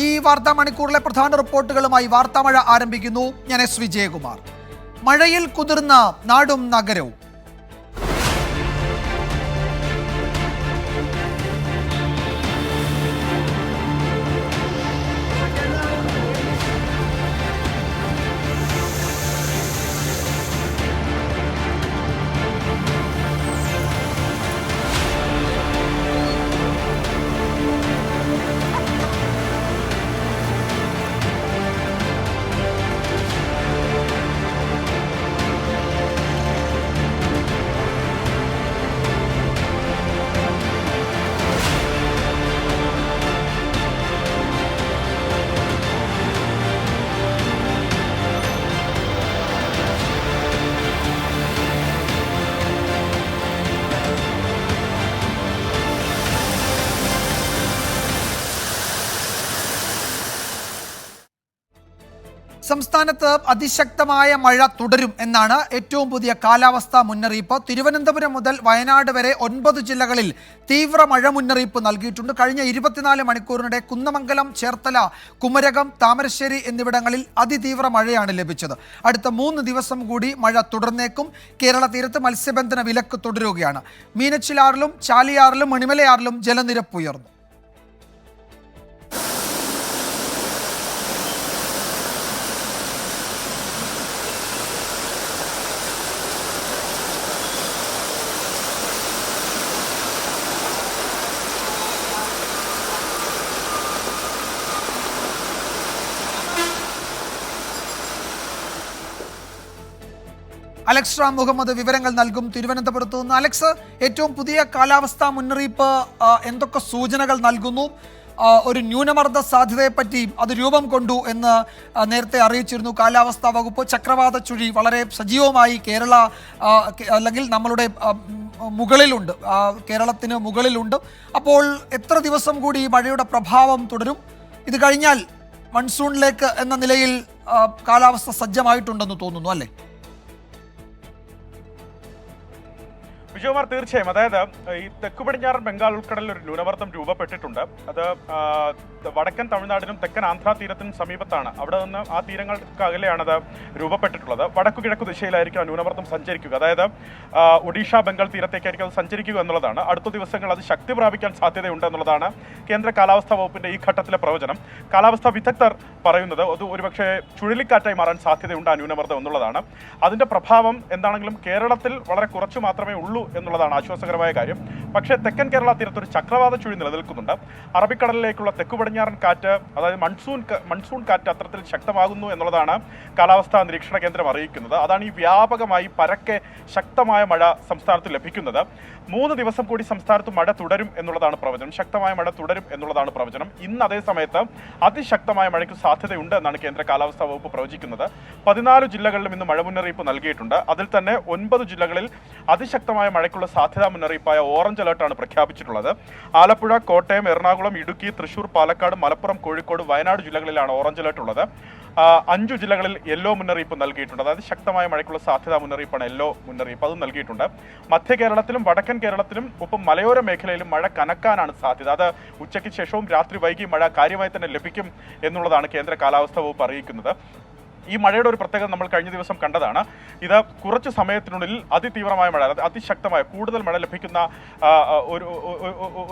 ഈ വാർത്താ മണിക്കൂറിലെ പ്രധാന റിപ്പോർട്ടുകളുമായി വാർത്താമഴ ആരംഭിക്കുന്നു. ഞാൻ എസ് വിജയകുമാർ. മഴയിൽ കുതിർന്ന നാടും നഗരവും. സംസ്ഥാനത്ത് അതിശക്തമായ മഴ തുടരും എന്നാണ് ഏറ്റവും പുതിയ കാലാവസ്ഥാ മുന്നറിയിപ്പ്. തിരുവനന്തപുരം മുതൽ വയനാട് വരെ 9 ജില്ലകളിൽ തീവ്ര മഴ മുന്നറിയിപ്പ് നൽകിയിട്ടുണ്ട്. കഴിഞ്ഞ 24 മണിക്കൂറിനിടെ കുന്നമംഗലം, ചേർത്തല, കുമരകം, താമരശ്ശേരി എന്നിവിടങ്ങളിൽ അതിതീവ്ര മഴയാണ് ലഭിച്ചത്. അടുത്ത 3 ദിവസം കൂടി മഴ തുടർന്നേക്കും. കേരള തീരത്ത് മത്സ്യബന്ധന വിലക്ക് തുടരുകയാണ്. മീനച്ചിലാറിലും ചാലിയാറിലും മണിമലയാറിലും ജലനിരപ്പ് ഉയർന്നു. അലക്സ് റാം മുഹമ്മദ് വിവരങ്ങൾ നൽകും തിരുവനന്തപുരത്ത് നിന്ന്. അലക്സ്, ഏറ്റവും പുതിയ കാലാവസ്ഥാ മുന്നറിയിപ്പ് എന്തൊക്കെ സൂചനകൾ നൽകുന്നു? ഒരു ന്യൂനമർദ്ദ സാധ്യതയെപ്പറ്റി അത് രൂപം കൊണ്ടു എന്ന് നേരത്തെ അറിയിച്ചിരുന്നു കാലാവസ്ഥാ വകുപ്പ്. ചക്രവാത ചുഴി വളരെ സജീവമായി കേരള അല്ലെങ്കിൽ നമ്മളുടെ മുകളിലുണ്ട്, കേരളത്തിന് മുകളിലുണ്ട്. അപ്പോൾ എത്ര ദിവസം കൂടി ഈ മഴയുടെ പ്രഭാവം തുടരും? ഇത് കഴിഞ്ഞാൽ മൺസൂണിലേക്ക് എന്ന നിലയിൽ കാലാവസ്ഥ സജ്ജമായിട്ടുണ്ടെന്ന് തോന്നുന്നു, അല്ലേ? വിജയകുമാർ, തീർച്ചയായും. അതായത് ഈ തെക്കു പടിഞ്ഞാറൻ ബംഗാൾ ഉൾക്കടലിൽ ഒരു ന്യൂനമർദ്ദം രൂപപ്പെട്ടിട്ടുണ്ട്. അത് വടക്കൻ തമിഴ്നാടിനും തെക്കൻ ആന്ധ്രാ തീരത്തിനും സമീപത്താണ്. അവിടെ നിന്ന് ആ തീരങ്ങൾക്ക് അകലെയാണത് രൂപപ്പെട്ടിട്ടുള്ളത്. വടക്കു കിഴക്കു ദിശയിലായിരിക്കും ആ ന്യൂനമർദ്ദം സഞ്ചരിക്കുക. അതായത് ഒഡീഷ, ബംഗാൾ തീരത്തേക്കായിരിക്കും അത് സഞ്ചരിക്കുക എന്നുള്ളതാണ്. അടുത്ത ദിവസങ്ങൾ അത് ശക്തി പ്രാപിക്കാൻ സാധ്യതയുണ്ട് എന്നുള്ളതാണ് കേന്ദ്ര കാലാവസ്ഥാ വകുപ്പിന്റെ ഈ ഘട്ടത്തിലെ പ്രവചനം. കാലാവസ്ഥാ വിദഗ്ധർ പറയുന്നത് അത് ഒരുപക്ഷെ ചുഴലിക്കാറ്റായി മാറാൻ സാധ്യതയുണ്ട് ആ ന്യൂനമർദ്ദം എന്നുള്ളതാണ്. അതിന്റെ പ്രഭാവം എന്താണെങ്കിലും കേരളത്തിൽ വളരെ കുറച്ച് മാത്രമേ ഉള്ളൂ എന്നുള്ളതാണ് ആശ്വാസകരമായ കാര്യം. പക്ഷേ തെക്കൻ കേരള തീരത്ത് ഒരു ചക്രവാത ചുഴി നിലനിൽക്കുന്നുണ്ട്. അറബിക്കടലിലേക്കുള്ള തെക്കു പടിഞ്ഞാറൻ കാറ്റ്, അതായത് മൺസൂൺ കാറ്റ് അത്തരത്തിൽ ശക്തമാകുന്നു എന്നുള്ളതാണ് കാലാവസ്ഥാ നിരീക്ഷണ കേന്ദ്രം അറിയിക്കുന്നത്. അതാണ് ഈ വ്യാപകമായി പരക്കെ ശക്തമായ മഴ സംസ്ഥാനത്ത് ലഭിക്കുന്നത്. 3 ദിവസം കൂടി സംസ്ഥാനത്ത് മഴ തുടരും എന്നുള്ളതാണ് പ്രവചനം. ശക്തമായ മഴ തുടരും എന്നുള്ളതാണ് പ്രവചനം. ഇന്ന് അതേ സമയത്ത് അതിശക്തമായ മഴയ്ക്ക് സാധ്യതയുണ്ട് എന്നാണ് കേന്ദ്ര കാലാവസ്ഥാ വകുപ്പ് പ്രവചിക്കുന്നത്. 14 ജില്ലകളിലും ഇന്ന് മഴ മുന്നറിയിപ്പ് നൽകിയിട്ടുണ്ട്. അതിൽ തന്നെ 9 ജില്ലകളിൽ അതിശക്തമായ മഴയ്ക്കുള്ള സാധ്യതാ മുന്നറിയിപ്പായ ഓറഞ്ച് അലർട്ടാണ് പ്രഖ്യാപിച്ചിട്ടുള്ളത്. ആലപ്പുഴ, കോട്ടയം, എറണാകുളം, ഇടുക്കി, തൃശൂർ, പാലക്കാട്, മലപ്പുറം, കോഴിക്കോട്, വയനാട് ജില്ലകളിലാണ് ഓറഞ്ച് അലർട്ട് ഉള്ളത്. 5 ജില്ലകളിൽ യെല്ലോ മുന്നറിയിപ്പ് നൽകിയിട്ടുണ്ട്. അതായത് ശക്തമായ മഴയ്ക്കുള്ള സാധ്യതാ മുന്നറിയിപ്പാണ് യെല്ലോ മുന്നറിയിപ്പ്, അതും നൽകിയിട്ടുണ്ട്. മധ്യ കേരളത്തിലും വടക്കൻ കേരളത്തിലും ഒപ്പം മലയോര മേഖലയിലും മഴ കനക്കാനാണ് സാധ്യത. അത് ഉച്ചയ്ക്ക് ശേഷവും രാത്രി വൈകി മഴ കാര്യമായി തന്നെ ലഭിക്കും എന്നുള്ളതാണ് കേന്ദ്ര കാലാവസ്ഥാ വകുപ്പ് അറിയിക്കുന്നത്. ഈ മഴയുടെ ഒരു പ്രത്യേകത നമ്മൾ കഴിഞ്ഞ ദിവസം കണ്ടതാണ്. ഇത് കുറച്ച് സമയത്തിനുള്ളിൽ അതിതീവ്രമായ മഴ, അതിശക്തമായ കൂടുതൽ മഴ ലഭിക്കുന്ന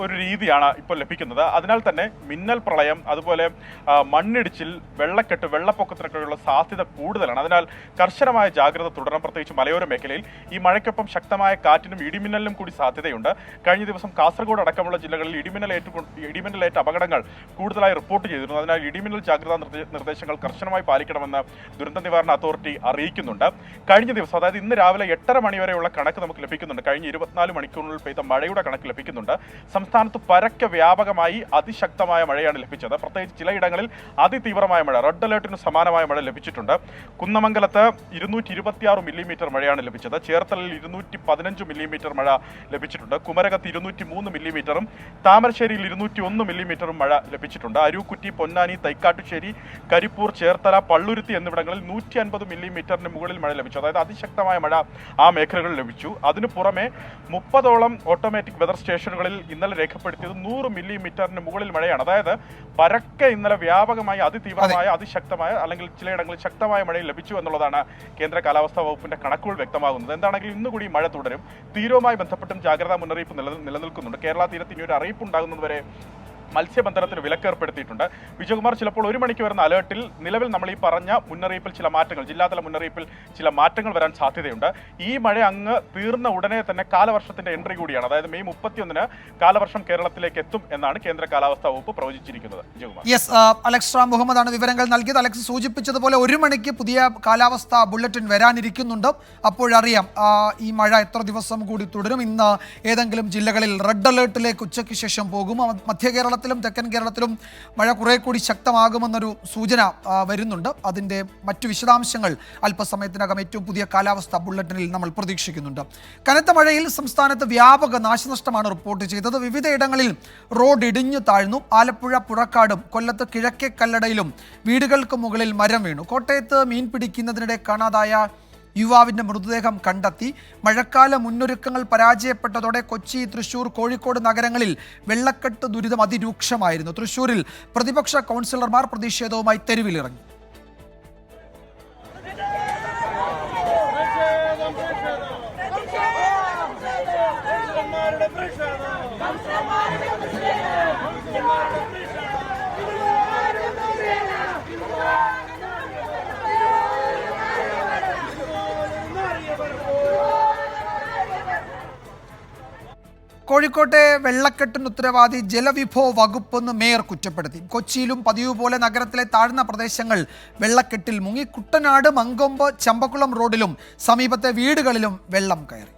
ഒരു രീതിയാണ് ഇപ്പോൾ ലഭിക്കുന്നത്. അതിനാൽ തന്നെ മിന്നൽ പ്രളയം, അതുപോലെ മണ്ണിടിച്ചിൽ, വെള്ളക്കെട്ട്, വെള്ളപ്പൊക്കത്തിനൊക്കെയുള്ള സാധ്യത കൂടുതലാണ്. അതിനാൽ കർശനമായ ജാഗ്രത തുടരണം, പ്രത്യേകിച്ച് മലയോര മേഖലയിൽ. ഈ മഴയ്ക്കൊപ്പം ശക്തമായ കാറ്റിനും ഇടിമിന്നലിനും കൂടി സാധ്യതയുണ്ട്. കഴിഞ്ഞ ദിവസം കാസർഗോഡ് അടക്കമുള്ള ജില്ലകളിൽ ഇടിമിന്നലേറ്റ അപകടങ്ങൾ കൂടുതലായി റിപ്പോർട്ട് ചെയ്തിരുന്നു. അതിനാൽ ഇടിമിന്നൽ ജാഗ്രതാ നിർദ്ദേശങ്ങൾ കർശനമായി പാലിക്കണമെന്ന് ദുരന്ത നിവാരണ അതോറിറ്റി അറിയിക്കുന്നുണ്ട്. കഴിഞ്ഞ ദിവസം, അതായത് ഇന്ന് രാവിലെ 8:30 മണി വരെയുള്ള കണക്ക് നമുക്ക് ലഭിക്കുന്നുണ്ട്. കഴിഞ്ഞ 24 മണിക്കൂറിനുള്ളിൽ പെയ്ത മഴയുടെ കണക്ക് ലഭിക്കുന്നുണ്ട്. സംസ്ഥാനത്ത് പരക്കെ വ്യാപകമായി അതിശക്തമായ മഴയാണ് ലഭിച്ചത്. പ്രത്യേകിച്ച് ചിലയിടങ്ങളിൽ അതിതീവ്രമായ മഴ, റെഡ് അലേർട്ടിന് സമാനമായ മഴ ലഭിച്ചിട്ടുണ്ട്. കുന്നമംഗലത്ത് 226 മില്ലിമീറ്റർ മഴയാണ് ലഭിച്ചത്. ചേർത്തലയിൽ 215 മില്ലിമീറ്റർ മഴ ലഭിച്ചിട്ടുണ്ട്. കുമരകത്ത് 203 മില്ലിമീറ്ററും താമരശ്ശേരിയിൽ 201 മില്ലിമീറ്ററും മഴ ലഭിച്ചിട്ടുണ്ട്. അരൂക്കുറ്റി, പൊന്നാനി, തൈക്കാട്ടുശ്ശേരി, കരിപ്പൂർ, ചേർത്തല, പള്ളുരുത്തി എന്നിവിടങ്ങളിൽ 150 മില്ലിമീറ്ററിന് മുകളിൽ മഴ ലഭിച്ചു. അതായത് അതിശക്തമായ മഴ ആ മേഖലകളിൽ ലഭിച്ചു. അതിനു പുറമെ 30ഓളം ഓട്ടോമാറ്റിക് വെതർ സ്റ്റേഷനുകളിൽ ഇന്നലെ രേഖപ്പെടുത്തിയത് 100 മില്ലിമീറ്ററിന് മുകളിൽ മഴയാണ്. അതായത് പരക്കെ ഇന്നലെ വ്യാപകമായി അതിതീവ്രമായ അതിശക്തമായ അല്ലെങ്കിൽ ചിലയിടങ്ങളിൽ ശക്തമായ മഴ ലഭിച്ചു എന്നുള്ളതാണ് കേന്ദ്ര കാലാവസ്ഥാ വകുപ്പിന്റെ കണക്കുകൾ വ്യക്തമാകുന്നത്. എന്താണെങ്കിലും ഇന്നുകൂടി മഴ തുടരും. തീരവുമായി ബന്ധപ്പെട്ടും ജാഗ്രതാ മുന്നറിയിപ്പ് നിലനിൽക്കുന്നുണ്ട്. കേരള തീരത്ത് ഇനി ഒരു അറിയിപ്പ് ഉണ്ടാകുന്നതുവരെ മത്സ്യബന്ധനത്തിന് വിലക്കേർപ്പെടുത്തിയിട്ടുണ്ട്. വിജയകുമാർ, ചിലപ്പോൾ 1 മണിക്ക് വരുന്ന അലേർട്ടിൽ നിലവിൽ നമ്മൾ ഈ പറഞ്ഞ മുന്നറിയിപ്പിൽ ചില മാറ്റങ്ങൾ, ജില്ലാതല മുന്നറിയിപ്പിൽ ചില മാറ്റങ്ങൾ വരാൻ സാധ്യതയുണ്ട്. ഈ മഴ അങ്ങ് തീർന്ന ഉടനെ തന്നെ കാലവർഷത്തിന്റെ എൻട്രി കൂടിയാണ്. അതായത് മെയ് 31-ന് കാലവർഷം കേരളത്തിലേക്ക് എത്തും എന്നാണ് കേന്ദ്ര കാലാവസ്ഥാ വകുപ്പ് പ്രവചിച്ചിരിക്കുന്നത്. വിജയകുമാർ. യെസ്, അലക്സ് റാം മുഹമ്മദാണ് വിവരങ്ങൾ നൽകിയത്. അലക്സ് സൂചിപ്പിച്ചതുപോലെ 1 മണിക്ക് പുതിയ കാലാവസ്ഥാ ബുള്ളറ്റിൻ വരാനിരിക്കുന്നുണ്ട്. അപ്പോഴറിയാം ഈ മഴ എത്ര ദിവസം കൂടി തുടരും. ഇന്ന് ഏതെങ്കിലും ജില്ലകളിൽ റെഡ് അലേർട്ടിലേക്ക് ഉച്ചയ്ക്ക് ശേഷം പോകും. മധ്യ കേരളത്തിലും തെക്കൻ കേരളത്തിലും മഴ കുറെ കൂടി ശക്തമാകുമെന്നൊരു സൂചന വരുന്നുണ്ട്. അതിൻ്റെ മറ്റു വിശദാംശങ്ങൾ അല്പസമയത്തിനകം ഏറ്റവും പുതിയ കാലാവസ്ഥാ ബുള്ളറ്റിനിൽ നമ്മൾ പ്രതീക്ഷിക്കുന്നുണ്ട്. കനത്ത മഴയിൽ സംസ്ഥാനത്ത് വ്യാപക നാശനഷ്ടമാണ് റിപ്പോർട്ട് ചെയ്തത്. വിവിധയിടങ്ങളിൽ റോഡ് ഇടിഞ്ഞു താഴ്ന്നു. ആലപ്പുഴ പുഴക്കാടും കൊല്ലത്ത് കിഴക്കേ കല്ലടയിലും വീടുകൾക്ക് മുകളിൽ മരം വീണു. കോട്ടയത്ത് മീൻ പിടിക്കുന്നതിനിടെ കാണാതായ യുവാവിന്റെ മൃതദേഹം കണ്ടെത്തി. മഴക്കാല മുന്നൊരുക്കങ്ങൾ പരാജയപ്പെട്ടതോടെ കൊച്ചി, തൃശൂർ, കോഴിക്കോട് നഗരങ്ങളിൽ വെള്ളക്കെട്ട് ദുരിതം അതിരൂക്ഷമായിരുന്നു. തൃശൂരിൽ പ്രതിപക്ഷ കൗൺസിലർമാർ പ്രതിഷേധവുമായി തെരുവിലിറങ്ങി. കോഴിക്കോട്ടെ വെള്ളക്കെട്ടിന് ഉത്തരവാദി ജലവിഭവ വകുപ്പെന്ന് മേയർ കുറ്റപ്പെടുത്തി. കൊച്ചിയിലും പതിവ് പോലെ നഗരത്തിലെ താഴ്ന്ന പ്രദേശങ്ങൾ വെള്ളക്കെട്ടിൽ മുങ്ങി. കുട്ടനാട്, മങ്കൊമ്പ്, ചമ്പക്കുളം റോഡിലും സമീപത്തെ വീടുകളിലും വെള്ളം കയറി.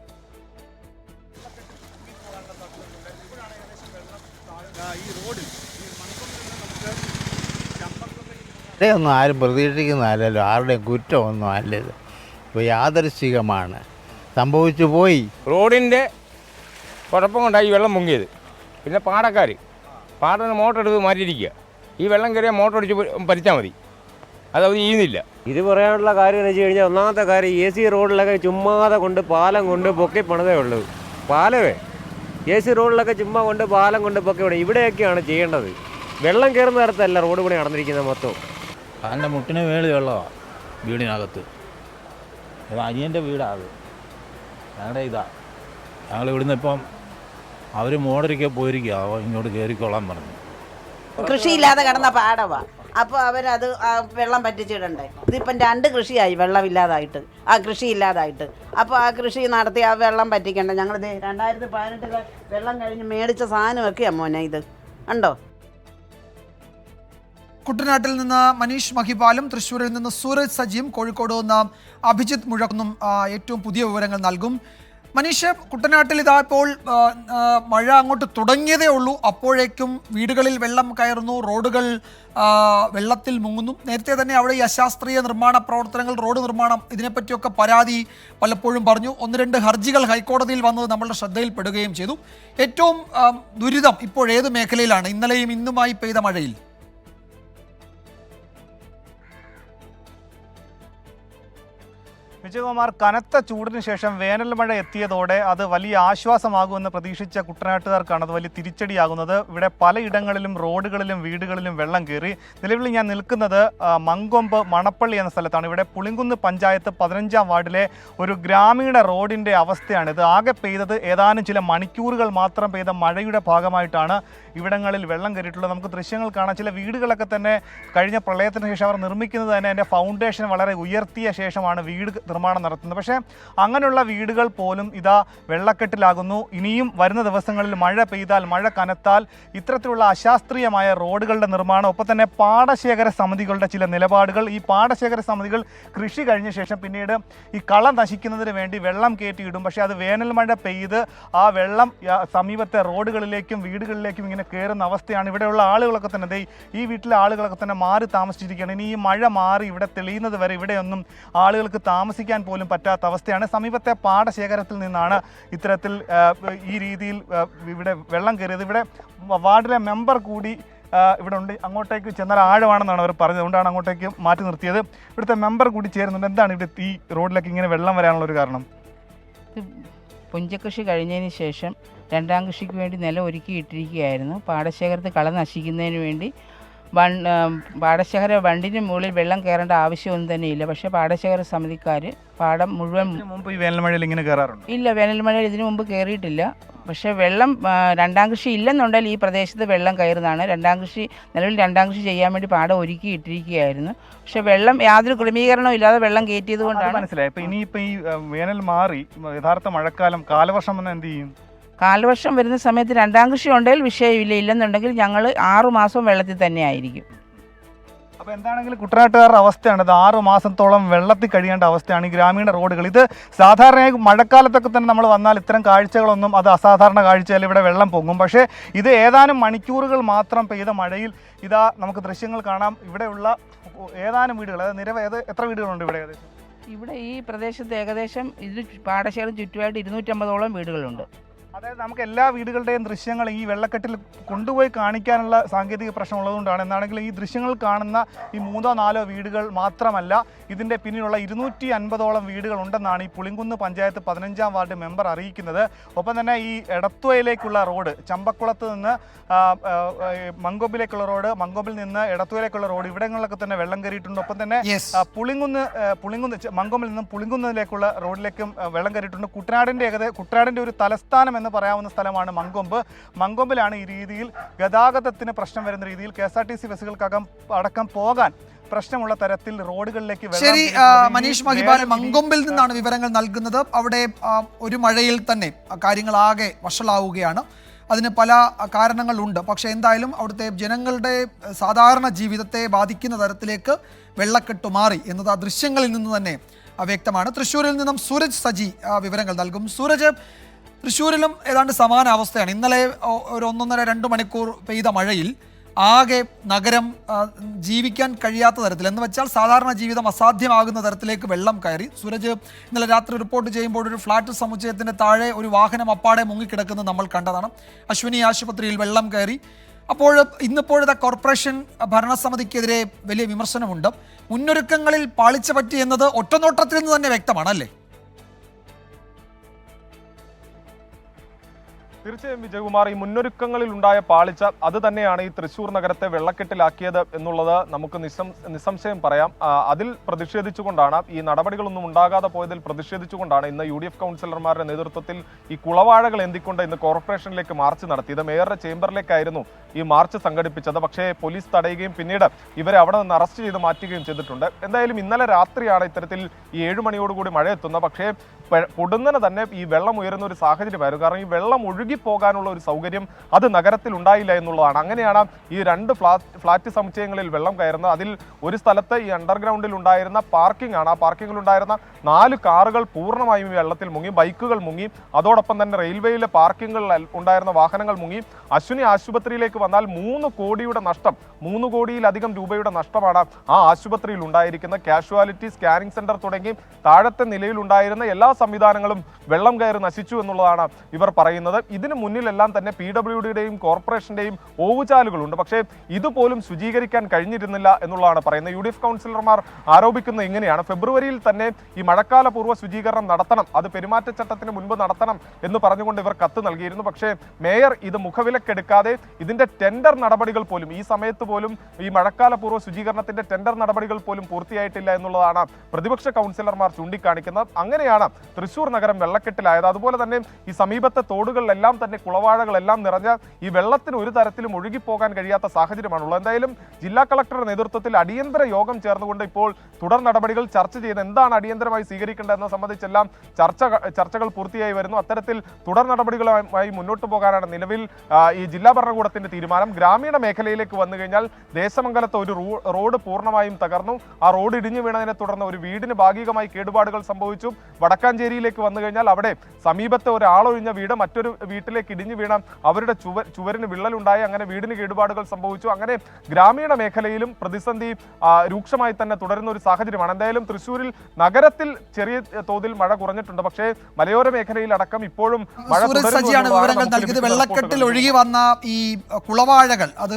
ഒന്നും ആരും പ്രതീക്ഷിക്കുന്നതല്ലല്ലോ, ആരുടെയും കുറ്റമൊന്നും അല്ലത്. ഇപ്പോൾ യാദൃശ്ചികമാണ്, സംഭവിച്ചു പോയി. റോഡിൻ്റെ കുഴപ്പം കൊണ്ടാണ് ഈ വെള്ളം മുങ്ങിയത്. പിന്നെ പാടന്ന് മോട്ടർ എടുത്ത് മാറ്റിയിരിക്കുക. ഈ വെള്ളം കയറിയാൽ മോട്ടർ അടിച്ച് പരിച്ചാൽ മതി, അതവർ ചെയ്യുന്നില്ല. ഇത് പറയാനുള്ള കാര്യം എന്ന് വെച്ച് കഴിഞ്ഞാൽ, ഒന്നാമത്തെ കാര്യം AC റോഡിലൊക്കെ ചുമ്മാതെ കൊണ്ട് പാലം കൊണ്ട് പൊക്കി പണിതേ ഉള്ളൂ. പാലമേ AC റോഡിലൊക്കെ ചുമ്മാ കൊണ്ട് പാലം കൊണ്ട് പൊക്കി വിടും. ഇവിടെയൊക്കെയാണ് ചെയ്യേണ്ടത്. വെള്ളം കയറുന്ന നേരത്തല്ല റോഡ് പണി നടന്നിരിക്കുന്നത് മൊത്തം. അതിൻ്റെ മുട്ടിന് മേളിൽ വെള്ളമാണ് വീടിനകത്ത്. അത് അനിയൻ്റെ വീടാണ്, ഞങ്ങളുടെ ഞങ്ങൾ ഇവിടുന്ന് ഇപ്പം അവർ മോഡരിക്കെ പോയിരിക്കുക, ഇങ്ങോട്ട് കയറിക്കോളാൻ പറഞ്ഞു. കൃഷിയില്ലാതെ കിടന്ന പാടവാ. അപ്പോൾ അവരത് വെള്ളം പറ്റിച്ചിടണ്ടേ. ഇതിപ്പം 2 കൃഷിയായി വെള്ളമില്ലാതായിട്ട്, ആ കൃഷി ഇല്ലാതായിട്ട്. അപ്പോൾ ആ കൃഷി നടത്തി ആ വെള്ളം പറ്റിക്കണ്ടേ. ഞങ്ങളിത് 2018 വെള്ളം കഴിഞ്ഞ് മേടിച്ച സാധനമൊക്കെയാണ് മോനെ ഇത് ഉണ്ടോ. കുട്ടനാട്ടിൽ നിന്ന് മനീഷ് മഹിപാലും, തൃശ്ശൂരിൽ നിന്ന് സൂരജ് സജിയും, കോഴിക്കോട് നിന്ന് അഭിജിത്ത് മുഴക്കുന്നും ഏറ്റവും പുതിയ വിവരങ്ങൾ നൽകും. മനീഷ്, കുട്ടനാട്ടിൽ ഇതാ ഇപ്പോൾ മഴ അങ്ങോട്ട് തുടങ്ങിയതേ ഉള്ളൂ, അപ്പോഴേക്കും വീടുകളിൽ വെള്ളം കയറുന്നു, റോഡുകൾ വെള്ളത്തിൽ മുങ്ങുന്നു. നേരത്തെ തന്നെ അവിടെ ഈ അശാസ്ത്രീയ നിർമ്മാണ പ്രവർത്തനങ്ങൾ, റോഡ് നിർമ്മാണം, ഇതിനെപ്പറ്റിയൊക്കെ പരാതി പലപ്പോഴും പറഞ്ഞു. 1-2 ഹർജികൾ ഹൈക്കോടതിയിൽ വന്നത് നമ്മളുടെ ശ്രദ്ധയിൽപ്പെടുകയും ചെയ്തു. ഏറ്റവും ദുരിതം ഇപ്പോൾ ഏത് മേഖലയിലാണ് ഇന്നലെയും ഇന്നുമായി പെയ്ത മഴയിൽ? വിജയകുമാർ, കനത്ത ചൂടിന് ശേഷം വേനൽ മഴ എത്തിയതോടെ അത് വലിയ ആശ്വാസമാകുമെന്ന് പ്രതീക്ഷിച്ച കുട്ടനാട്ടുകാർക്കാണ് അത് വലിയ തിരിച്ചടിയാകുന്നത്. ഇവിടെ പലയിടങ്ങളിലും റോഡുകളിലും വീടുകളിലും വെള്ളം കയറി. നിലവിൽ ഞാൻ നിൽക്കുന്നത് മങ്കൊമ്പ് മണപ്പള്ളി എന്ന സ്ഥലത്താണ്. ഇവിടെ പുളിങ്കുന്ന് പഞ്ചായത്ത് 15-ാം വാർഡിലെ ഒരു ഗ്രാമീണ റോഡിൻ്റെ അവസ്ഥയാണിത്. ആകെ പെയ്തത് ഏതാനും ചില മണിക്കൂറുകൾ മാത്രം പെയ്ത മഴയുടെ ഭാഗമായിട്ടാണ് ഇവിടങ്ങളിൽ വെള്ളം കയറിയിട്ടുള്ളത്. നമുക്ക് ദൃശ്യങ്ങൾ കാണാം. ചില വീടുകളൊക്കെ തന്നെ കഴിഞ്ഞ പ്രളയത്തിന് ശേഷം അവർ നിർമ്മിക്കുന്നത് തന്നെ അതിൻ്റെ ഫൗണ്ടേഷൻ വളരെ ഉയർത്തിയ ശേഷമാണ് വീട് നിർമ്മാണം നടത്തുന്നത്. പക്ഷേ അങ്ങനെയുള്ള വീടുകൾ പോലും ഇതാ വെള്ളക്കെട്ടിലാകുന്നു. ഇനിയും വരുന്ന ദിവസങ്ങളിൽ മഴ പെയ്താൽ, മഴ കനത്താൽ ഇത്തരത്തിലുള്ള അശാസ്ത്രീയമായ റോഡുകളുടെ നിർമ്മാണം, ഒപ്പം തന്നെ പാടശേഖര സമിതികളുടെ ചില നിലപാടുകൾ, ഈ പാടശേഖര സമിതികൾ കൃഷി കഴിഞ്ഞ ശേഷം പിന്നീട് ഈ കള നശിക്കുന്നതിന് വേണ്ടി വെള്ളം കയറ്റിയിടും. പക്ഷേ അത് വേനൽ മഴ പെയ്ത് ആ വെള്ളം സമീപത്തെ റോഡുകളിലേക്കും വീടുകളിലേക്കും ഇങ്ങനെ കയറുന്ന അവസ്ഥയാണ്. ഇവിടെയുള്ള ആളുകളൊക്കെ തന്നെ, ഈ വീട്ടിലെ ആളുകളൊക്കെ തന്നെ മാറി താമസിച്ചിരിക്കുകയാണ്. ഇനി ഈ മഴ മാറി ഇവിടെ തെളിയുന്നത് വരെ ഇവിടെയൊന്നും ആളുകൾക്ക് താമസിക്കാൻ പോലും പറ്റാത്ത അവസ്ഥയാണ്. സമീപത്തെ പാടശേഖരത്തിൽ നിന്നാണ് ഇത്തരത്തിൽ ഈ രീതിയിൽ ഇവിടെ വെള്ളം കയറിയത്. ഇവിടെ വാർഡിലെ മെമ്പർ കൂടി ഇവിടെ ഉണ്ട്. അങ്ങോട്ടേക്ക് ചെന്നാൽ ആഴമാണെന്നാണ് അവർ പറഞ്ഞത്, അതുകൊണ്ടാണ് അങ്ങോട്ടേക്ക് മാറ്റി നിർത്തിയത്. ഇവിടുത്തെ മെമ്പർ കൂടി ചേരുന്നുണ്ട്. എന്താണ് ഇവിടെ ഈ റോഡിലേക്ക് ഇങ്ങനെ വെള്ളം വരാനുള്ളൊരു കാരണം? പുഞ്ചകൃഷി കഴിഞ്ഞതിന് ശേഷം രണ്ടാം കൃഷിക്ക് വേണ്ടി നിലം ഒരുക്കിയിട്ടിരിക്കുകയായിരുന്നു. പാടശേഖരത്ത് കള നശിക്കുന്നതിന് വേണ്ടി പാടശേഖര ബണ്ടിന് മുകളിൽ വെള്ളം കയറേണ്ട ആവശ്യമൊന്നും തന്നെ ഇല്ല. പക്ഷേ പാടശേഖര സമിതിക്കാർ പാടം മുഴുവൻ മുമ്പ് ഈ വേനൽമഴയിൽ ഇങ്ങനെ കയറാറുണ്ട്? ഇല്ല, വേനൽമഴയിൽ ഇതിനു മുമ്പ് കയറിയിട്ടില്ല. പക്ഷേ വെള്ളം രണ്ടാം കൃഷി ഇല്ലെന്നുണ്ടെങ്കിൽ ഈ പ്രദേശത്ത് വെള്ളം കയറുന്നതാണ്. നിലവിൽ രണ്ടാം കൃഷി ചെയ്യാൻ വേണ്ടി പാടം ഒരുക്കിയിട്ടിരിക്കുകയായിരുന്നു. പക്ഷേ വെള്ളം യാതൊരു ക്രമീകരണവും ഇല്ലാതെ വെള്ളം കയറ്റിയത് കൊണ്ടാണ്. മനസ്സിലായി. അപ്പോൾ ഇനിയിപ്പോൾ ഈ വേനൽ മാറി യഥാർത്ഥ മഴക്കാലം കാലവർഷം വന്നാൽ എന്ത് ചെയ്യും? കാലവർഷം വരുന്ന സമയത്ത് രണ്ടാം കൃഷി ഉണ്ടെങ്കിൽ വിഷയമില്ല, ഇല്ലെന്നുണ്ടെങ്കിൽ ഞങ്ങൾ 6 മാസവും വെള്ളത്തിൽ തന്നെ ആയിരിക്കും. അപ്പോൾ എന്താണെങ്കിലും കുട്ടനാട്ടുകാരുടെ അവസ്ഥയാണ് ഇത്. 6 മാസത്തോളം വെള്ളത്തിൽ കഴിയേണ്ട അവസ്ഥയാണ് ഈ ഗ്രാമീണ റോഡുകൾ. ഇത് സാധാരണയായി മഴക്കാലത്തൊക്കെ തന്നെ നമ്മൾ വന്നാൽ ഇത്തരം കാഴ്ചകളൊന്നും അത് അസാധാരണ കാഴ്ചയല്ല, ഇവിടെ വെള്ളം പൊങ്ങും. പക്ഷേ ഇത് ഏതാനും മണിക്കൂറുകൾ മാത്രം പെയ്ത മഴയിൽ ഇതാ നമുക്ക് ദൃശ്യങ്ങൾ കാണാം. ഇവിടെയുള്ള ഏതാനും വീടുകൾ, അതായത് എത്ര വീടുകളുണ്ട് ഇവിടെ? ഇവിടെ ഈ പ്രദേശത്ത് ഏകദേശം പാടശേഖരം ചുറ്റുമായിട്ട് 250ഓളം വീടുകളുണ്ട്. അതായത് നമുക്ക് എല്ലാ വീടുകളുടെയും ദൃശ്യങ്ങൾ ഈ വെള്ളക്കെട്ടിൽ കൊണ്ടുപോയി കാണിക്കാനുള്ള സാങ്കേതിക പ്രശ്നം ഉള്ളതുകൊണ്ടാണ്. എന്നാണെങ്കിൽ ഈ ദൃശ്യങ്ങൾ കാണുന്ന ഈ 3-4 വീടുകൾ മാത്രമല്ല, ഇതിൻ്റെ പിന്നിലുള്ള 250ഓളം വീടുകൾ ഉണ്ടെന്നാണ് ഈ പുളിങ്കുന്ന് പഞ്ചായത്ത് 15-ാം വാർഡ് മെമ്പർ അറിയിക്കുന്നത്. ഒപ്പം തന്നെ ഈ എടത്തുവയിലേക്കുള്ള റോഡ്, ചമ്പക്കുളത്ത് നിന്ന് മങ്കൊമ്പിലേക്കുള്ള റോഡ്, മങ്കൊമ്പിൽ നിന്ന് എടത്തുവയിലേക്കുള്ള റോഡ്, ഇവിടങ്ങളിലൊക്കെ തന്നെ വെള്ളം കയറിയിട്ടുണ്ട്. ഒപ്പം തന്നെ പുളിങ്കുന്ന് മങ്കൊമ്പിൽ നിന്നും പുളിങ്കുന്നിലേക്കുള്ള റോഡിലേക്കും വെള്ളം കയറിയിട്ടുണ്ട്. കുട്ടനാടിൻ്റെ ഒരു തലസ്ഥാനം എന്ന് പറയാവുന്ന സ്ഥലമാണ് മങ്കൊമ്പിലാണ് ഈ രീതിയിൽ ഗതാഗതത്തിന് പ്രശ്നം വരുന്ന രീതിയിൽ KSRTC ബസ്സുകൾക്കകം അടക്കം പോകാൻ പ്രശ്നമുള്ള തരത്തിൽ റോഡുകളിലേക്ക്. ശരി മനീഷ് മഹിപാൽ, മങ്കൊമ്പിൽ നിന്നാണ് വിവരങ്ങൾ നൽകുന്നത്. അവിടെ ഒരു മഴയിൽ തന്നെ കാര്യങ്ങളാകെ വഷളാവുകയാണ്. അതിന് പല കാരണങ്ങളുണ്ട്. പക്ഷേ എന്തായാലും അവിടുത്തെ ജനങ്ങളുടെ സാധാരണ ജീവിതത്തെ ബാധിക്കുന്ന തരത്തിലേക്ക് വെള്ളക്കെട്ട് മാറി എന്നത് ആ ദൃശ്യങ്ങളിൽ നിന്ന് തന്നെ വ്യക്തമാണ്. തൃശ്ശൂരിൽ നിന്നും സൂരജ് സജി വിവരങ്ങൾ നൽകും. സൂരജ്, തൃശ്ശൂരിലും ഏതാണ്ട് സമാന അവസ്ഥയാണ്. ഇന്നലെ ഒരു 1-1.5-2 മണിക്കൂർ പെയ്ത മഴയിൽ ആകെ നഗരം ജീവിക്കാൻ കഴിയാത്ത തരത്തിൽ, എന്ന് വെച്ചാൽ സാധാരണ ജീവിതം അസാധ്യമാകുന്ന തരത്തിലേക്ക് വെള്ളം കയറി. സൂരജ് ഇന്നലെ രാത്രി റിപ്പോർട്ട് ചെയ്യുമ്പോൾ ഒരു ഫ്ലാറ്റ് സമുച്ചയത്തിൻ്റെ താഴെ ഒരു വാഹനം അപ്പാടെ മുങ്ങിക്കിടക്കുന്നത് നമ്മൾ കണ്ടതാണ്. അശ്വിനി ആശുപത്രിയിൽ വെള്ളം കയറി. അപ്പോൾ ഇന്നിപ്പോഴത്തെ കോർപ്പറേഷൻ ഭരണസമിതിക്കെതിരെ വലിയ വിമർശനമുണ്ട്. മുന്നൊരുക്കങ്ങളിൽ പാളിച്ച പറ്റി എന്നത് ഒറ്റനോട്ടത്തിൽ നിന്ന് തന്നെ വ്യക്തമാണല്ലേ? തീർച്ചയായും വിജയകുമാർ, ഈ മുന്നൊരുക്കങ്ങളിൽ ഉണ്ടായ പാളിച്ച അത് തന്നെയാണ് ഈ തൃശ്ശൂർ നഗരത്തെ വെള്ളക്കെട്ടിലാക്കിയത് എന്നുള്ളത് നമുക്ക് നിസ്സംശയം പറയാം. അതിൽ പ്രതിഷേധിച്ചുകൊണ്ടാണ്, ഈ നടപടികളൊന്നും ഉണ്ടാകാതെ പോയതിൽ പ്രതിഷേധിച്ചുകൊണ്ടാണ് ഇന്ന് UDF കൗൺസിലർമാരുടെ നേതൃത്വത്തിൽ ഈ കുളവാഴകൾ എന്തിക്കൊണ്ട് ഇന്ന് കോർപ്പറേഷനിലേക്ക് മാർച്ച് നടത്തിയത്. മേയറുടെ ചേംബറിലേക്കായിരുന്നു ഈ മാർച്ച് സംഘടിപ്പിച്ചത്. പക്ഷേ പോലീസ് തടയുകയും പിന്നീട് ഇവരെ അവിടെ നിന്ന് അറസ്റ്റ് ചെയ്ത് മാറ്റുകയും ചെയ്തിട്ടുണ്ട്. എന്തായാലും ഇന്നലെ രാത്രിയാണ് ഇത്തരത്തിൽ ഈ 7 മണിയോടുകൂടി മഴ എത്തുന്നത്. പക്ഷേ പൊടുന്നനെ തന്നെ ഈ വെള്ളം ഉയരുന്ന ഒരു സാഹചര്യമായിരുന്നു. കാരണം ഈ വെള്ളം ഒഴുകിപ്പോകാനുള്ള ഒരു സൗകര്യം അത് നഗരത്തിൽ ഉണ്ടായില്ല എന്നുള്ളതാണ്. അങ്ങനെയാണ് ഈ 2 ഫ്ലാറ്റ് സമുച്ചയങ്ങളിൽ വെള്ളം കയറുന്നത്. അതിൽ ഒരു സ്ഥലത്ത് ഈ അണ്ടർഗ്രൗണ്ടിൽ ഉണ്ടായിരുന്ന പാർക്കിംഗ് ആണ്. ആ പാർക്കിങ്ങിൽ ഉണ്ടായിരുന്ന 4 കാറുകൾ പൂർണ്ണമായും വെള്ളത്തിൽ മുങ്ങി, ബൈക്കുകൾ മുങ്ങി. അതോടൊപ്പം തന്നെ റെയിൽവേയിലെ പാർക്കിങ്ങുകളിൽ ഉണ്ടായിരുന്ന വാഹനങ്ങൾ മുങ്ങി. അശ്വിനി ആശുപത്രിയിലേക്ക് വന്നാൽ 3 കോടിയുടെ നഷ്ടം, 3 കോടിയിലധികം രൂപയുടെ നഷ്ടമാണ് ആ ആശുപത്രിയിൽ ഉണ്ടായിരിക്കുന്ന. കാഷ്വാലിറ്റി, സ്കാനിംഗ് സെന്റർ തുടങ്ങി താഴത്തെ നിലയിൽ ഉണ്ടായിരുന്ന എല്ലാ സംവിധാനങ്ങളും വെള്ളം കയറി നശിച്ചു എന്നുള്ളതാണ് ഇവർ പറയുന്നത്. ഇതിന് മുന്നിലെല്ലാം തന്നെ PWDയുടെയും കോർപ്പറേഷന്റെയും ഓവുചാലുകളുണ്ട്. പക്ഷേ ഇതുപോലും ശുചീകരിക്കാൻ കഴിഞ്ഞിരുന്നില്ല എന്നുള്ളതാണ് പറയുന്നത്. UDF കൗൺസിലർമാർ ആരോപിക്കുന്നത് ഇങ്ങനെയാണ്: ഫെബ്രുവരിയിൽ തന്നെ ഈ മഴക്കാല പൂർവ്വ ശുചീകരണം നടത്തണം, അത് പെരുമാറ്റച്ചട്ടത്തിന് മുൻപ് നടത്തണം എന്ന് പറഞ്ഞുകൊണ്ട് ഇവർ കത്ത് നൽകിയിരുന്നു. പക്ഷേ മേയർ ഇത് മുഖവിലക്കെടുക്കാതെ ഇതിന്റെ ടെൻഡർ നടപടികൾ പോലും, ഈ സമയത്ത് പോലും ഈ മഴക്കാല പൂർവ്വ ശുചീകരണത്തിന്റെ ടെൻഡർ നടപടികൾ പോലും പൂർത്തിയായിട്ടില്ല എന്നുള്ളതാണ് പ്രതിപക്ഷ കൗൺസിലർമാർ ചൂണ്ടിക്കാണിക്കുന്നത്. അങ്ങനെയാണ് തൃശ്ശൂർ നഗരം വെള്ളക്കെട്ടിലായത്. അതുപോലെ തന്നെ ഈ സമീപത്തെ തോടുകളിലെല്ലാം തന്നെ കുളവാഴകളെല്ലാം നിറഞ്ഞ ഈ വെള്ളത്തിന് ഒരു തരത്തിലും ഒഴുകിപ്പോകാൻ കഴിയാത്ത സാഹചര്യമാണുള്ളത്. എന്തായാലും ജില്ലാ കളക്ടറുടെ നേതൃത്വത്തിൽ അടിയന്തര യോഗം ചേർന്നുകൊണ്ട് ഇപ്പോൾ തുടർ നടപടികൾ ചർച്ച ചെയ്ത് എന്താണ് അടിയന്തരമായി സ്വീകരിക്കേണ്ടതെന്ന് സംബന്ധിച്ചെല്ലാം ചർച്ചകൾ പൂർത്തിയായി വരുന്നു. അത്തരത്തിൽ തുടർ നടപടികളുമായി മുന്നോട്ട് പോകാനാണ് നിലവിൽ ഈ ജില്ലാ ഭരണകൂടത്തിന്റെ തീരുമാനം. ഗ്രാമീണ മേഖലയിലേക്ക് വന്നു കഴിഞ്ഞാൽ ദേശമംഗലത്ത് ഒരു റോഡ് പൂർണ്ണമായും തകർന്നു. ആ റോഡ് ഇടിഞ്ഞു വീണതിനെ തുടർന്ന് ഒരു വീടിന് ഭാഗികമായി കേടുപാടുകൾ സംഭവിച്ചു. വടക്കാഞ്ചേരിയിലേക്ക് വന്നു കഴിഞ്ഞാൽ അവിടെ സമീപത്തെ ഒരാളൊഴിഞ്ഞ വീട് മറ്റൊരു വീട് വീട്ടിലേക്ക് ഇടിഞ്ഞു വീണ അവരുടെ ചുവരിന് വിള്ളലുണ്ടായി, അങ്ങനെ വീടിന് കേടുപാടുകൾ സംഭവിച്ചു. അങ്ങനെ ഗ്രാമീണ മേഖലയിലും പ്രതിസന്ധി രൂക്ഷമായി തന്നെ തുടരുന്ന ഒരു സാഹചര്യമാണ്. എന്തായാലും തൃശ്ശൂരിൽ നഗരത്തിൽ ചെറിയ തോതിൽ മഴ കുറഞ്ഞിട്ടുണ്ട്, പക്ഷേ മലയോര മേഖലയിൽ അടക്കം ഇപ്പോഴും മഴ വിവരങ്ങൾ നൽകിയത്. വെള്ളക്കെട്ടിൽ ഒഴുകി വന്ന ഈ കുളവാഴകൾ അത്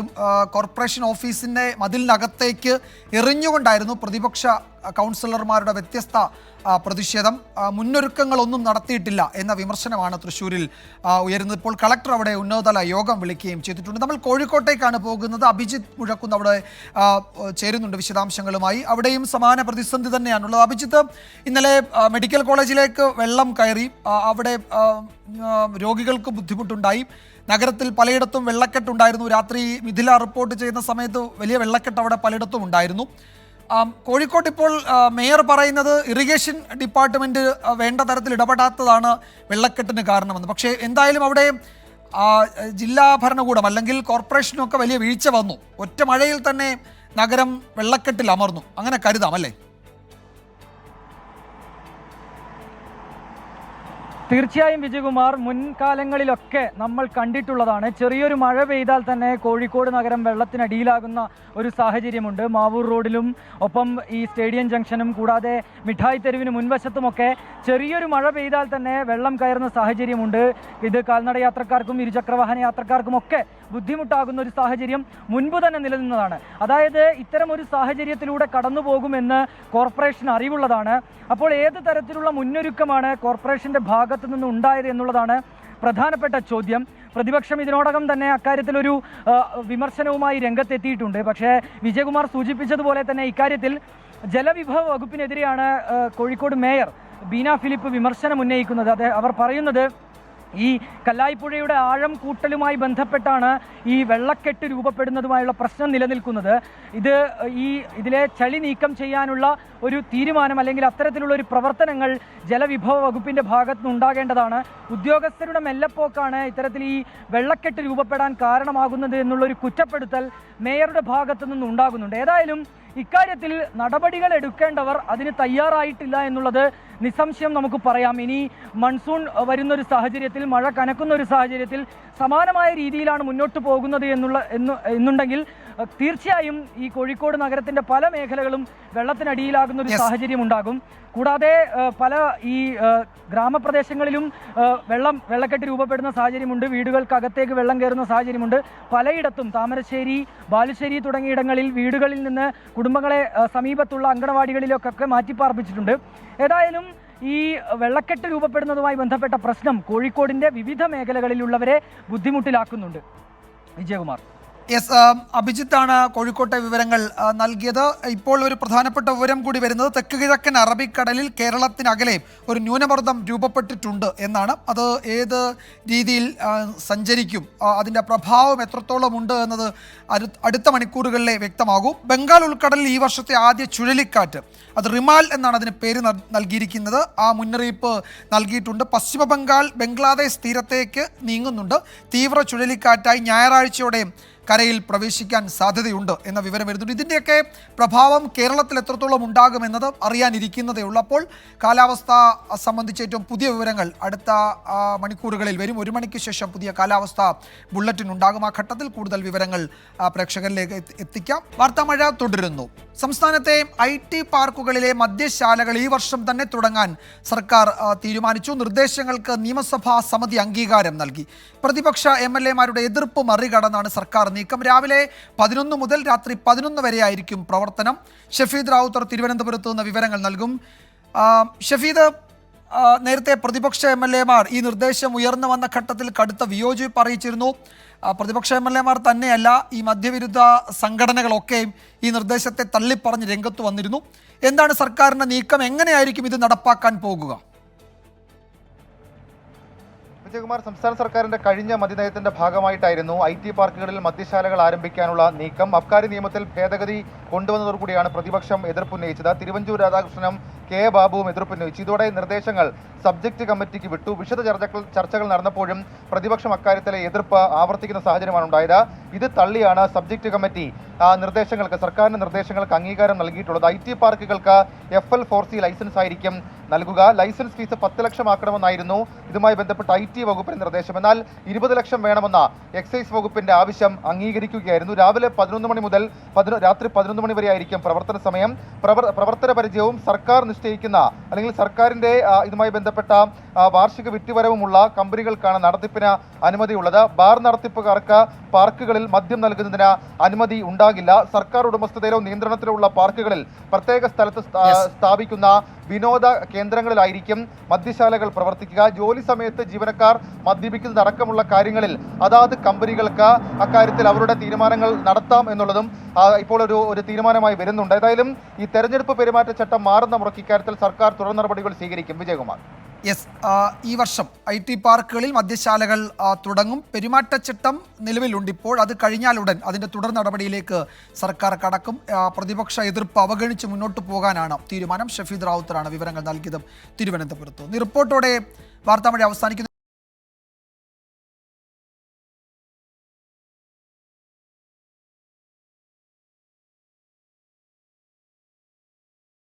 കോർപ്പറേഷൻ ഓഫീസിന്റെ മതിലിനകത്തേക്ക് എറിഞ്ഞുകൊണ്ടായിരുന്നു പ്രതിപക്ഷ കൗൺസിലർമാരുടെ വ്യത്യസ്ത പ്രതിഷേധം. മുന്നൊരുക്കങ്ങളൊന്നും നടത്തിയിട്ടില്ല എന്ന വിമർശനമാണ് തൃശ്ശൂരിൽ ഉയരുന്നത്. ഇപ്പോൾ കളക്ടർ അവിടെ ഉന്നതതല യോഗം വിളിക്കുകയും ചെയ്തിട്ടുണ്ട്. നമ്മൾ കോഴിക്കോട്ടേക്കാണ് പോകുന്നത്. അഭിജിത്ത് മുഴക്കുന്ന് അവിടെ ചേരുന്നുണ്ട് വിശദാംശങ്ങളുമായി. അവിടെയും സമാന പ്രതിസന്ധി തന്നെയാണുള്ളത്. അഭിജിത്ത്, ഇന്നലെ മെഡിക്കൽ കോളേജിലേക്ക് വെള്ളം കയറി, അവിടെ രോഗികൾക്ക് ബുദ്ധിമുട്ടുണ്ടായി. നഗരത്തിൽ പലയിടത്തും വെള്ളക്കെട്ടുണ്ടായിരുന്നു. രാത്രി മിഥില റിപ്പോർട്ട് ചെയ്യുന്ന സമയത്ത് വലിയ വെള്ളക്കെട്ട് അവിടെ പലയിടത്തും ഉണ്ടായിരുന്നു. കോഴിക്കോട്ട് ഇപ്പോൾ മേയർ പറയുന്നത് ഇറിഗേഷൻ ഡിപ്പാർട്ട്മെൻറ്റ് വേണ്ട തരത്തിൽ ഇടപെടാത്തതാണ് വെള്ളക്കെട്ടിന് കാരണമെന്ന്. പക്ഷേ എന്തായാലും അവിടെ ജില്ലാ ഭരണകൂടം അല്ലെങ്കിൽ കോർപ്പറേഷനൊക്കെ വലിയ വീഴ്ച വന്നു. ഒറ്റ മഴയിൽ തന്നെ നഗരം വെള്ളക്കെട്ടിൽ അമർന്നു, അങ്ങനെ കരുതാം അല്ലേ? തീർച്ചയായും വിജയകുമാർ, മുൻകാലങ്ങളിലൊക്കെ നമ്മൾ കണ്ടിട്ടുള്ളതാണ്. ചെറിയൊരു മഴ പെയ്താൽ തന്നെ കോഴിക്കോട് നഗരം വെള്ളത്തിനടിയിലാകുന്ന ഒരു സാഹചര്യമുണ്ട്. മാവൂർ റോഡിലും ഒപ്പം ഈ സ്റ്റേഡിയം ജംഗ്ഷനും കൂടാതെ മിഠായി തെരുവിന് മുൻവശത്തുമൊക്കെ ചെറിയൊരു മഴ പെയ്താൽ തന്നെ വെള്ളം കയറുന്ന സാഹചര്യമുണ്ട്. ഇത് കാൽനട യാത്രക്കാർക്കും ഇരുചക്രവാഹന യാത്രക്കാർക്കുമൊക്കെ ബുദ്ധിമുട്ടാകുന്ന ഒരു സാഹചര്യം മുൻപ് തന്നെ നിലനിന്നതാണ്. അതായത് ഇത്തരം ഒരു സാഹചര്യത്തിലൂടെ കടന്നു പോകുമെന്ന് കോർപ്പറേഷൻ അറിവുള്ളതാണ്. അപ്പോൾ ഏത് തരത്തിലുള്ള മുന്നൊരുക്കമാണ് കോർപ്പറേഷൻ്റെ ഭാഗത്തു നിന്ന് ഉണ്ടായത് എന്നുള്ളതാണ് പ്രധാനപ്പെട്ട ചോദ്യം. പ്രതിപക്ഷം ഇതിനോടകം തന്നെ അക്കാര്യത്തിലൊരു വിമർശനവുമായി രംഗത്തെത്തിയിട്ടുണ്ട്. പക്ഷേ വിജയകുമാർ സൂചിപ്പിച്ചതുപോലെ തന്നെ ഇക്കാര്യത്തിൽ ജലവിഭവ വകുപ്പിനെതിരെയാണ് കോഴിക്കോട് മേയർ ബീന ഫിലിപ്പ് വിമർശനം ഉന്നയിക്കുന്നത്. അവർ പറയുന്നത് ഈ കല്ലായിപ്പുഴയുടെ ആഴം കൂട്ടലുമായി ബന്ധപ്പെട്ടാണ് ഈ വെള്ളക്കെട്ട് രൂപപ്പെടുന്നതുമായുള്ള പ്രശ്നം നിലനിൽക്കുന്നത്. ഇതിലെ ചളി നീക്കം ചെയ്യാനുള്ള ഒരു തീരുമാനം അല്ലെങ്കിൽ അത്തരത്തിലുള്ള ഒരു പ്രവർത്തനങ്ങൾ ജലവിഭവ വകുപ്പിൻ്റെ ഭാഗത്തു നിന്നുണ്ടാകേണ്ടതാണ്. ഉദ്യോഗസ്ഥരുടെ മെല്ലപ്പോക്കാണ് ഇത്തരത്തിൽ ഈ വെള്ളക്കെട്ട് രൂപപ്പെടാൻ കാരണമാകുന്നത് എന്നുള്ളൊരു കുറ്റപ്പെടുത്തൽ മേയറുടെ ഭാഗത്തു നിന്നുണ്ടാകുന്നുണ്ട്. ഏതായാലും ഇക്കാര്യത്തിൽ നടപടികൾ എടുക്കേണ്ടവർ അതിന് തയ്യാറായിട്ടില്ല എന്നുള്ളത് നിസ്സംശയം നമുക്ക് പറയാം. ഇനി മൺസൂൺ വരുന്നൊരു സാഹചര്യത്തിൽ, മഴ കനക്കുന്ന ഒരു സാഹചര്യത്തിൽ സമാനമായ രീതിയിലാണ് മുന്നോട്ട് പോകുന്നത് എന്നുണ്ടെങ്കിൽ തീർച്ചയായും ഈ കോഴിക്കോട് നഗരത്തിൻ്റെ പല മേഖലകളും വെള്ളത്തിനടിയിലാകുന്ന ഒരു സാഹചര്യം ഉണ്ടാകും. കൂടാതെ പല ഈ ഗ്രാമപ്രദേശങ്ങളിലും വെള്ളക്കെട്ട് രൂപപ്പെടുന്ന സാഹചര്യമുണ്ട്. വീടുകൾക്കകത്തേക്ക് വെള്ളം കയറുന്ന സാഹചര്യമുണ്ട്. പലയിടത്തും താമരശ്ശേരി, ബാലുശ്ശേരി തുടങ്ങിയിടങ്ങളിൽ വീടുകളിൽ നിന്ന് കുടുംബങ്ങളെ സമീപത്തുള്ള അങ്കണവാടികളിലൊക്കെ മാറ്റിപ്പാർപ്പിച്ചിട്ടുണ്ട്. ഏതായാലും ഈ വെള്ളക്കെട്ട് രൂപപ്പെടുന്നതുമായി ബന്ധപ്പെട്ട പ്രശ്നം കോഴിക്കോടിൻ്റെ വിവിധ മേഖലകളിലുള്ളവരെ ബുദ്ധിമുട്ടിലാക്കുന്നുണ്ട്. വിജയകുമാർ. യെസ്, അഭിജിത്താണ് കോഴിക്കോട്ടെ വിവരങ്ങൾ നൽകിയത്. ഇപ്പോൾ ഒരു പ്രധാനപ്പെട്ട വിവരം കൂടി വരുന്നത് തെക്ക് കിഴക്കൻ അറബിക്കടലിൽ കേരളത്തിനകലെ ഒരു ന്യൂനമർദ്ദം രൂപപ്പെട്ടിട്ടുണ്ട് എന്നാണ്. അത് ഏത് രീതിയിൽ സഞ്ചരിക്കും, അതിൻ്റെ പ്രഭാവം എത്രത്തോളം ഉണ്ട് എന്നത് അടുത്ത മണിക്കൂറുകളിലെ വ്യക്തമാകും. ബംഗാൾ ഉൾക്കടലിൽ ഈ വർഷത്തെ ആദ്യ ചുഴലിക്കാറ്റ്, അത് റിമാൽ എന്നാണ് അതിന് പേര് നൽകിയിരിക്കുന്നത്. ആ മുന്നറിയിപ്പ് നൽകിയിട്ടുണ്ട്. പശ്ചിമ ബംഗാൾ ബംഗ്ലാദേശ് തീരത്തേക്ക് നീങ്ങുന്നുണ്ട്. തീവ്ര ചുഴലിക്കാറ്റായി ഞായറാഴ്ചയോടെ കരയിൽ പ്രവേശിക്കാൻ സാധ്യതയുണ്ട് എന്ന വിവരം വരുന്നുണ്ട്. ഇതിൻ്റെയൊക്കെ പ്രഭാവം കേരളത്തിൽ എത്രത്തോളം ഉണ്ടാകുമെന്നത് അറിയാനിരിക്കുന്നതേ ഉള്ളൂ. അപ്പോൾ കാലാവസ്ഥ സംബന്ധിച്ച് ഏറ്റവും പുതിയ വിവരങ്ങൾ അടുത്ത മണിക്കൂറുകളിൽ വരും. 1 മണിക്ക് ശേഷം പുതിയ കാലാവസ്ഥ ബുള്ളറ്റിൻ ഉണ്ടാകും. ആ ഘട്ടത്തിൽ കൂടുതൽ വിവരങ്ങൾ പ്രേക്ഷകരിലേക്ക് എത്തിക്കാം. വാർത്താമഴ തുടരുന്നു. സംസ്ഥാനത്തെ IT പാർക്കുകളിലെ മദ്യശാലകൾ ഈ വർഷം തന്നെ തുടങ്ങാൻ സർക്കാർ തീരുമാനിച്ചു. നിർദ്ദേശങ്ങൾക്ക് നിയമസഭാ സമിതി അംഗീകാരം നൽകി. പ്രതിപക്ഷ MLA-മാരുടെ എതിർപ്പ് മറികടന്നാണ് സർക്കാർ നീക്കം. രാവിലെ 11 മുതൽ രാത്രി 11 വരെയായിരിക്കും പ്രവർത്തനം. ഷഫീദ് റാവുത്തർ തിരുവനന്തപുരത്ത് നിന്ന് വിവരങ്ങൾ നൽകും. ഷഫീദ്, നേരത്തെ പ്രതിപക്ഷ MLA-മാർ ഈ നിർദ്ദേശം ഉയർന്നു വന്ന ഘട്ടത്തിൽ കടുത്ത വിയോജിപ്പ് അറിയിച്ചിരുന്നു. പ്രതിപക്ഷ MLA-മാർ തന്നെയല്ല, ഈ മദ്യവിരുദ്ധ സംഘടനകളൊക്കെയും ഈ നിർദ്ദേശത്തെ തള്ളിപ്പറഞ്ഞ് രംഗത്ത് വന്നിരുന്നു. എന്താണ് സർക്കാരിൻ്റെ നീക്കം? എങ്ങനെയായിരിക്കും ഇത് നടപ്പാക്കാൻ പോകുക? വിജയകുമാർ, സംസ്ഥാന സർക്കാരിന്റെ കഴിഞ്ഞ മദ്യനയത്തിന്റെ ഭാഗമായിട്ടായിരുന്നു IT പാർക്കുകളിൽ മദ്യശാലകൾ ആരംഭിക്കാനുള്ള നീക്കം. അബ്കാരി നിയമത്തിൽ ഭേദഗതി കൊണ്ടുവന്നതോടുകൂടിയാണ് പ്രതിപക്ഷം എതിർപ്പുന്നയിച്ചത്. തിരുവഞ്ചൂർ രാധാകൃഷ്ണനും കെ ബാബുവും എതിർപ്പുന്നയിച്ചു. ഇതോടെ നിർദ്ദേശങ്ങൾ സബ്ജക്ട് കമ്മിറ്റിക്ക് വിട്ടു. വിശദ ചർച്ചകൾ നടന്നപ്പോഴും പ്രതിപക്ഷം അക്കാര്യത്തിലെ എതിർപ്പ് ആവർത്തിക്കുന്ന സാഹചര്യമാണ് ഉണ്ടായത്. ഇത് തള്ളിയാണ് സബ്ജക്ട് കമ്മിറ്റി നിർദ്ദേശങ്ങൾക്ക്, സർക്കാരിന്റെ നിർദ്ദേശങ്ങൾക്ക് അംഗീകാരം നൽകിയിട്ടുള്ളത്. IT പാർക്കുകൾക്ക് FL4C ലൈസൻസ് ആയിരിക്കും നൽകുക. ലൈസൻസ് ഫീസ് 10 ലക്ഷം ആക്കണമെന്നായിരുന്നു ഇതുമായി ബന്ധപ്പെട്ട IT വകുപ്പിന്റെ നിർദ്ദേശം. എന്നാൽ 20 ലക്ഷം വേണമെന്ന എക്സൈസ് വകുപ്പിന്റെ ആവശ്യം അംഗീകരിക്കുകയായിരുന്നു. രാവിലെ 11 മണി മുതൽ രാത്രി 11 മണി വരെ ആയിരിക്കും പ്രവർത്തന സമയം. പ്രവർത്തന പരിചയവും സർക്കാർ നിശ്ചയിക്കുന്ന അല്ലെങ്കിൽ സർക്കാരിന്റെ ഇതുമായി ബന്ധപ്പെട്ട വാർഷിക വിറ്റുവരവുമുള്ള കമ്പനികൾക്കാണ് നടത്തിപ്പിന് അനുമതിയുള്ളത്. ബാർ നടത്തിപ്പുകാർക്ക് പാർക്കുകളിൽ മദ്യം നൽകുന്നതിന് അനുമതി ഉണ്ടാകില്ല. സർക്കാർ ഉടമസ്ഥതയിലോ നിയന്ത്രണത്തിലോ ഉള്ള പാർക്കുകളിൽ പ്രത്യേക സ്ഥലത്ത് സ്ഥാപിക്കുന്ന വിനോദ കേന്ദ്രങ്ങളിലായിരിക്കും മദ്യശാലകൾ പ്രവർത്തിക്കുക. ജോലി സമയത്ത് ജീവനക്കാർ മദ്യപിക്കുന്നതടക്കമുള്ള കാര്യങ്ങളിൽ അതാത് കമ്പനികൾക്ക് അക്കാര്യത്തിൽ അവരുടെ തീരുമാനങ്ങൾ നടത്താം എന്നുള്ളതും ഇപ്പോൾ ഒരു തീരുമാനമായി വരുന്നുണ്ട്. ഏതായാലും ഈ തെരഞ്ഞെടുപ്പ് പെരുമാറ്റച്ചട്ടം മാറുന്ന മുറയ്ക്ക് ഇക്കാര്യത്തിൽ സർക്കാർ തുടർ നടപടികൾ സ്വീകരിക്കും. വിജയകുമാർ. യെസ്, ഈ വർഷം IT പാർക്കുകളിൽ മദ്യശാലകൾ തുടങ്ങും. പെരുമാറ്റച്ചട്ടം നിലവിലുണ്ട് ഇപ്പോൾ. അത് കഴിഞ്ഞാലുടൻ അതിൻ്റെ തുടർ നടപടിയിലേക്ക് സർക്കാർ കടക്കും. പ്രതിപക്ഷ എതിർപ്പ് അവഗണിച്ച് മുന്നോട്ട് പോകാനാണ് തീരുമാനം. ഷഫീദ് റാവുത്തറാണ് വിവരങ്ങൾ നൽകിയത് തിരുവനന്തപുരത്ത്. റിപ്പോർട്ടോടെ വാർത്താമഴ അവസാനിക്കുന്നു.